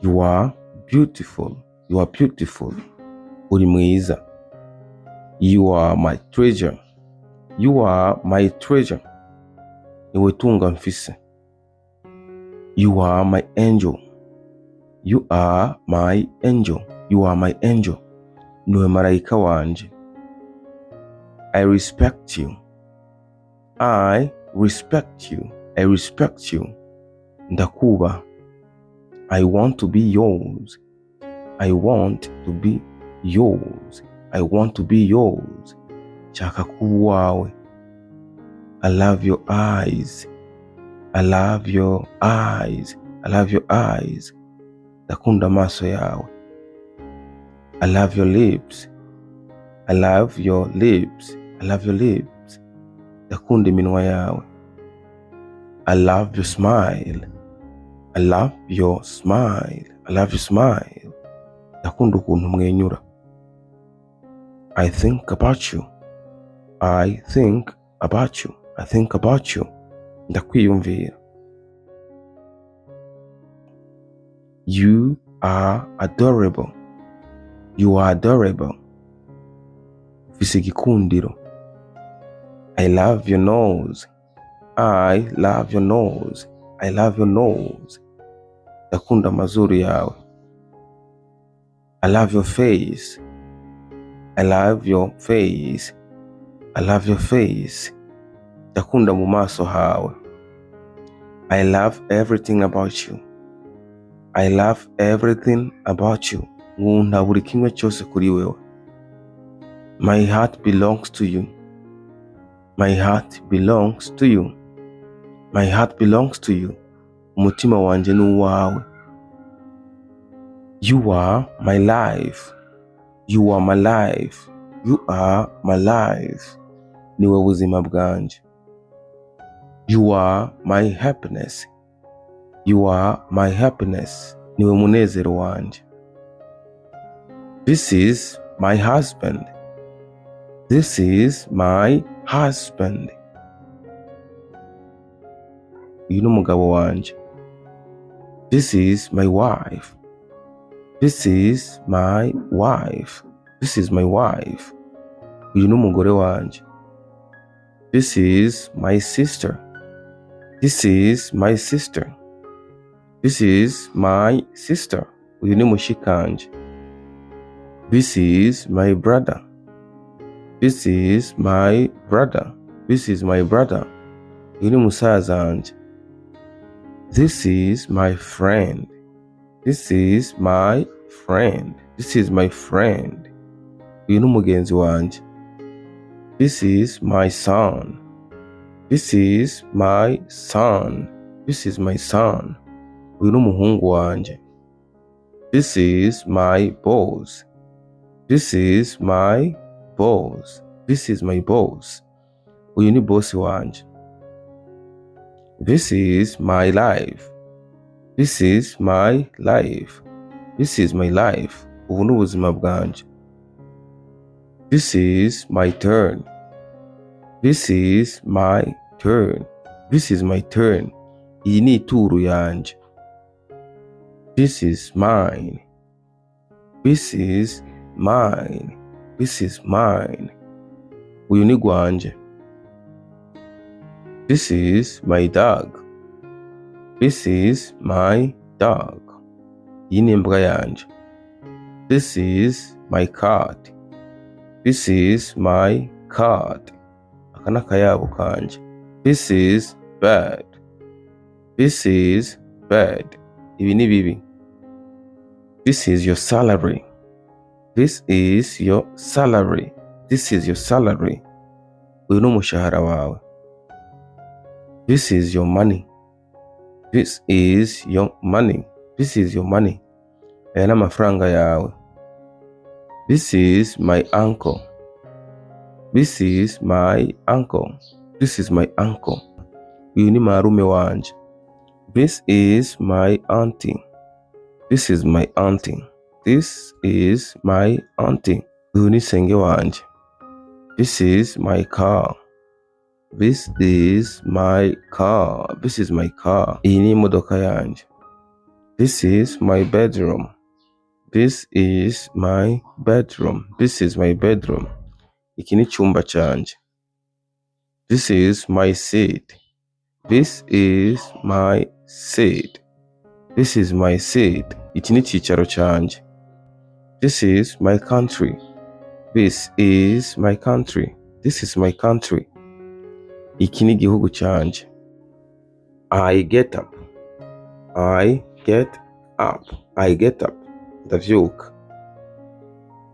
You are beautiful. You are beautiful. Uri mwiza. You are my treasure. You are my treasure. Niwe tunga mfise. You are my angel. You are my angel. You are my angel. Niwe marayika wanje. I respect you. I respect you. I respect you. Ndakuba. I want to be yours. I want to be yours. I want to be yours. Chaka kuba wawe. I love your eyes. I love your eyes. I love your eyes. Ndakunda maso yawe. I love your lips. I love your lips. I love your lips. Ndakunda iminwa yawe. I love your smile. I love your smile. I love your smile. Ndakunda ukuntu umwenyura. I think about you. I think about you. I think about you. Ndakwiyumvira. You are adorable. You are adorable. Ufise igikundiro. I love your nose. I love your nose. I love your nose. Ndakunda amazuru yawe. I love your face. I love your face. I love your face. Ndakunda mu maso hawe. I love everything about you. I love everything about you. Nkunda buri kimwe cyose kuri wewe. My heart belongs to you. My heart belongs to you. My heart belongs to you. Umutima wanje ni uwawe. You are my life. You are my life. You are my life. Niwe buzima bwanje. You are my happiness. You are my happiness. Niwe munezero wanje. This is my husband. This is my husband. Uyu ni umugabo wanje. This is my wife. This is my wife. This is my wife. Uyu ni umugore wanje. This is my sister. This is my sister. This is my sister. Uyu ni mushikanje. This is my brother. This is my brother. This is my brother. Uyu ni musaza wanje. This is my friend. This is my friend. This is my friend. Uyu ni umugenzi wanje. This is my son. This is my son. This is my son. Uyu ni umuhungu wanje. This is my boss. This is my boss. This is my boss. Uyu ni boss wanje. This is my life. This is my life. This is my life. Ubu ni ubuzima bwanje. This is my turn. This is my turn. This is my turn. Iyi ni ituru yanje. This is mine. This is mine. This is mine. Uyu ni gwanje. This is my dog. This is my dog. Iyi ni imbwa yanje. This is my cat. This is my cat. Aka ni akayabo kanje. This is bad. This is bad. Ibi ni bibi. This is your salary. This is your salary. This is your salary. Uyu ni umushahara wawe. This is your money. This is your money. This is your money. Aya ni amafaranga yawe. This is my uncle. This is my uncle. This is my uncle. Uyu ni marume wanje. This is my auntie. This is my auntie. This is my auntie. Uyu ni senge wanje. This is my car. This is my car. This is my car. Iyi ni imodoka yanje. This is my bedroom. This is my bedroom. This is my bedroom. Iki ni icyumba cyanjye. This is my seat. This is my seat. This is my seat. Iki ni icyicaro cyanjye. This is my country. This is my country. This is my country. Iki ni igihugu cyanjye. I get up. I get up. I get up. Ndavyuka.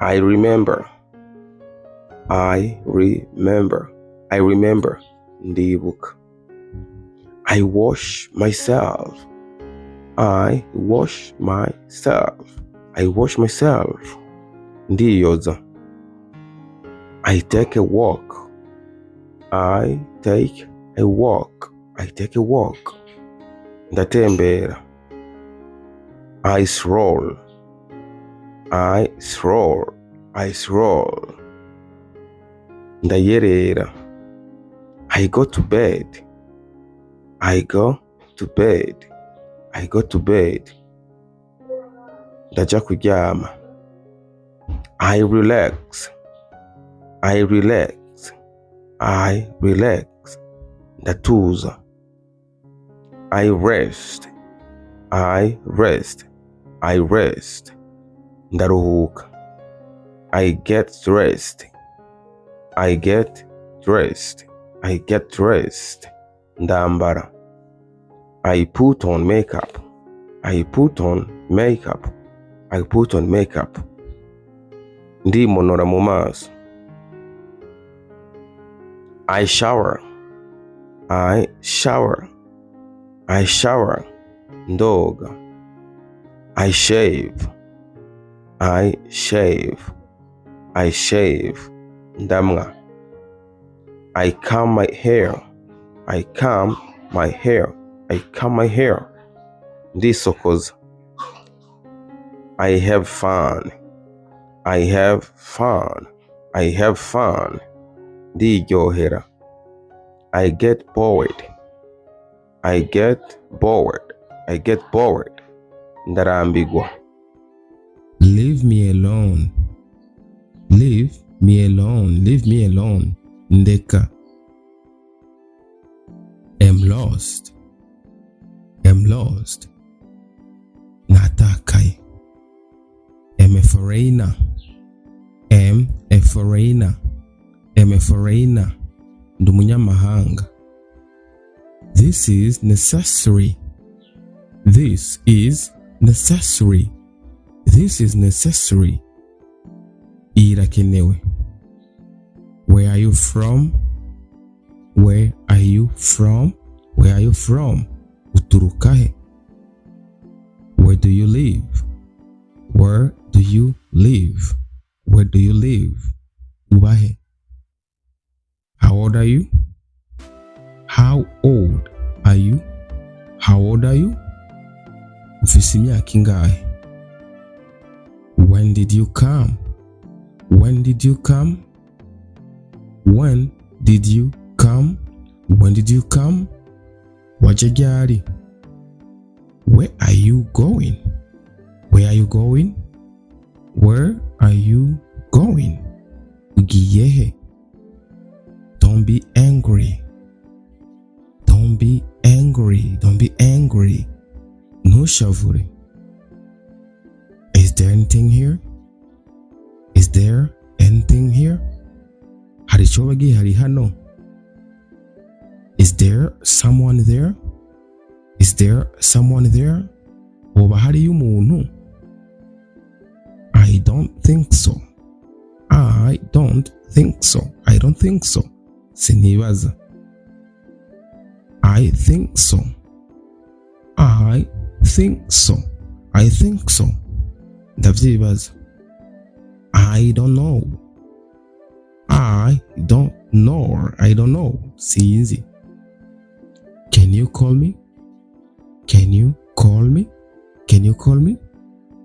I remember. I remember. I remember. Ndibuka. I wash myself. I wash myself. I wash myself. Ndiyoza. I take a walk. I take a walk. I take a walk. Ndatembera. I stroll. I stroll. I stroll. Ndayerera. I go to bed. I go to bed. I go to bed. Ndaja kuryama. I relax. I relax. I relax. Ndatuza. I rest. I rest. I rest. Ndaruhuka. I get dressed. I get dressed. I get dressed. Ndambara. I put on makeup. I put on makeup. I put on makeup. Ndimonora mu maso. I shower. I shower. I shower. Ndoga. I shave. I shave. I shave. Ndamwa. I comb my hair. I comb my hair. I comb my hair. Ndisokoza. I have fun. I have fun. I have fun. Ndiryohera. I get bored. I get bored. I get bored. Ndarambigwa. Leave me alone. Leave me alone. Leave me alone. Ndeka. Am lost. Am lost. Natakai. Am a foreigner. Am a foreigner. Am a foreigner. Ndumunyamahanga. This is necessary. This is necessary. This is necessary. Irakenewe. Where are you from? Where are you from? Where are you from? Uturukahe. Where do you live? Where do you live? Where do you live? Ubahe. How old are you? How old are you? How old are you? Ufise imyaka ingahe? When did you come? When did you come? When did you come? When did you come? Waje ryari? Where are you going? Where are you going? Where are you going? Ugiyehe. Don't be angry. Don't be angry. Don't be angry. Ntushavure. Is there anything here? Is there anything here? Hari icoba gihari hano? Is there someone there? Is there someone there? Hoba hariyo umuntu? I don't think so. I don't think so. I don't think so. Sinibaza. I think so. I think so. I think so. Ndavyibaza. I don't know. I don't know. I don't know. Sinzi. Can you call me? Can you call me? Can you call me?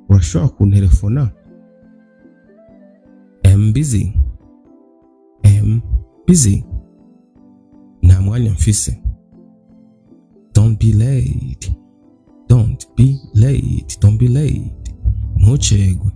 Urashobora kunterefona? I'm busy. I'm busy. Nta mwanya mfise. Don't be late. Don't be late, don't be late. Ntucegwe.